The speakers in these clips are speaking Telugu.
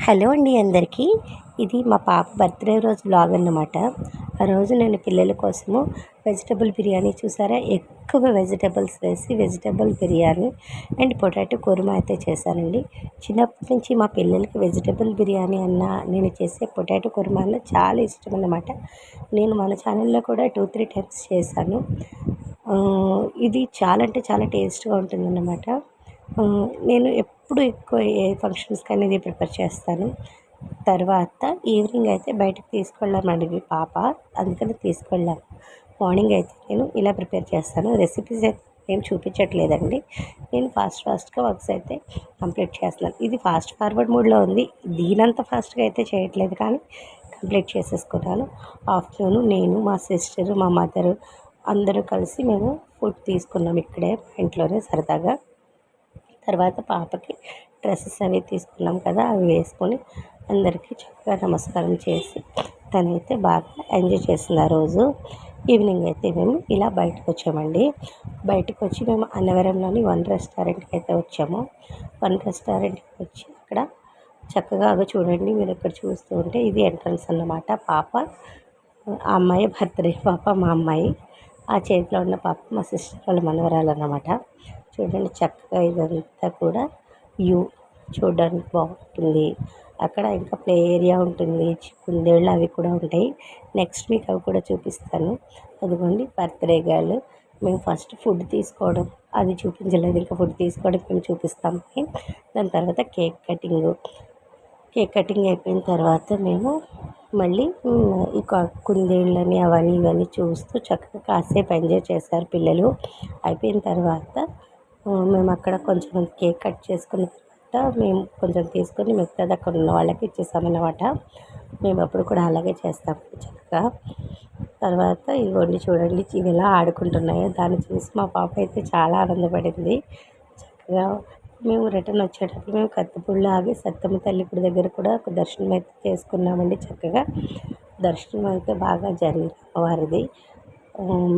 హలో అండి అందరికీ. ఇది మా పాప బర్త్డే రోజు వ్లాగ్ అన్నమాట. ఆ రోజు నేను పిల్లల కోసము వెజిటబుల్ బిర్యానీ చూసారా, ఎక్కువ వెజిటబుల్స్ వేసి vegetable biryani and potato kurma అయితే చేశానండి. చిన్నప్పటి నుంచి మా పిల్లలకి వెజిటబుల్ బిర్యానీ అన్న, నేను చేసే పొటాటో కుర్మా అన్న చాలా ఇష్టం అన్నమాట. నేను మన ఛానల్లో కూడా 2-3 టైమ్స్ చేశాను. ఇది చాలా అంటే చాలా టేస్ట్గా ఉంటుందన్నమాట. నేను ఎప్పుడు ఎక్కువ ఏ ఫంక్షన్స్కి అనేది ప్రిపేర్ చేస్తాను. తర్వాత ఈవినింగ్ అయితే బయటకు తీసుకెళ్ళామండి మీ పాప, అందుకని తీసుకెళ్ళాము. మార్నింగ్ అయితే నేను ఇలా ప్రిపేర్ చేస్తాను. రెసిపీస్ అయితే ఏం చూపించట్లేదండి, నేను ఫాస్ట్గా వర్క్స్ అయితే కంప్లీట్ చేస్తున్నాను. ఇది ఫాస్ట్ ఫార్వర్డ్ మోడ్లో ఉంది, దీనంత ఫాస్ట్గా అయితే చేయట్లేదు కానీ కంప్లీట్ చేసేసుకున్నాను. ఆఫ్టర్నూన్ నేను, మా సిస్టరు, మా మదరు అందరూ కలిసి మేము ఫుడ్ తీసుకున్నాం ఇక్కడే ఇంట్లోనే సరదాగా. తర్వాత పాపకి డ్రెస్సెస్ అవి తీసుకున్నాం కదా, అవి వేసుకొని అందరికీ చక్కగా నమస్కారం చేసి తనైతే బాగా ఎంజాయ్ చేసింది ఆ రోజు. ఈవినింగ్ అయితే మేము ఇలా బయటకు వచ్చామండి. బయటకు వచ్చి మేము అన్నవరంలోని వన్ రెస్టారెంట్కి అయితే వచ్చాము. వన్ రెస్టారెంట్కి వచ్చి అక్కడ చక్కగా చూడండి, మీరు ఇక్కడ చూస్తూ ఉంటే ఇది ఎంట్రన్స్ అన్నమాట. పాప, ఆ అమ్మాయి బర్త్డే పాప, మా అమ్మాయి, ఆ చేతిలో ఉన్న పాప మా సిస్టర్ వాళ్ళ మనవరాలు అన్నమాట. చూడండి చక్కగా ఇదంతా కూడా వ్యూ చూడడానికి బాగుంటుంది. అక్కడ ఇంకా ప్లే ఏరియా ఉంటుంది, కుందేళ్ళు అవి కూడా ఉంటాయి. నెక్స్ట్ మీకు అవి కూడా చూపిస్తాను. అదిగోండి బర్త్డే గర్ల్. మేము ఫస్ట్ ఫుడ్ తీసుకోవడం అది చూపించలేదు, ఇంకా ఫుడ్ తీసుకోవడం మేము చూపిస్తాము. దాని తర్వాత కేక్ కటింగ్ అయిపోయిన తర్వాత మేము మళ్ళీ ఈ కుందేళ్ళని అవన్నీ ఇవన్నీ చూస్తూ చక్కగా కాసేపు ఎంజాయ్ చేశారు పిల్లలు. అయిపోయిన తర్వాత మేము అక్కడ కొంచెం కేక్ కట్ చేసుకున్న తర్వాత మేము కొంచెం తీసుకొని మిగతాది అక్కడ ఉన్న వాళ్ళకి ఇచ్చేసామన్నమాట. మేము అప్పుడు కూడా అలాగే చేస్తాము చక్కగా. తర్వాత ఇవన్నీ చూడండి ఇవి ఎలా ఆడుకుంటున్నాయో, దాన్ని చూసి మా పాప అయితే చాలా ఆనందపడింది. చక్కగా మేము రిటర్న్ వచ్చేటప్పుడు మేము కత్తిపూడిలో ఆగి సత్తమ్మ తల్లి గుడి దగ్గర కూడా ఒక దర్శనం అయితే చేసుకున్నామండి. చక్కగా దర్శనం అయితే బాగా జరిగింది వారిది.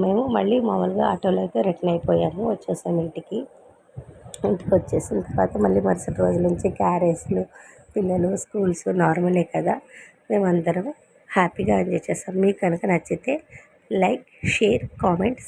మేము మళ్ళీ మామూలుగా ఆటోలో అయితే రిటర్న్ అయిపోయాము, వచ్చేసాము ఇంటికి వచ్చేసిన తర్వాత మళ్ళీ మరుసటి రోజు నుంచి క్యారేజ్లు, పిల్లలు స్కూల్స్ నార్మలే కదా, మేమందరం హ్యాపీగా ఎంజాయ్ చేస్తాం. మీకు కనుక నచ్చితే లైక్, షేర్, కామెంట్.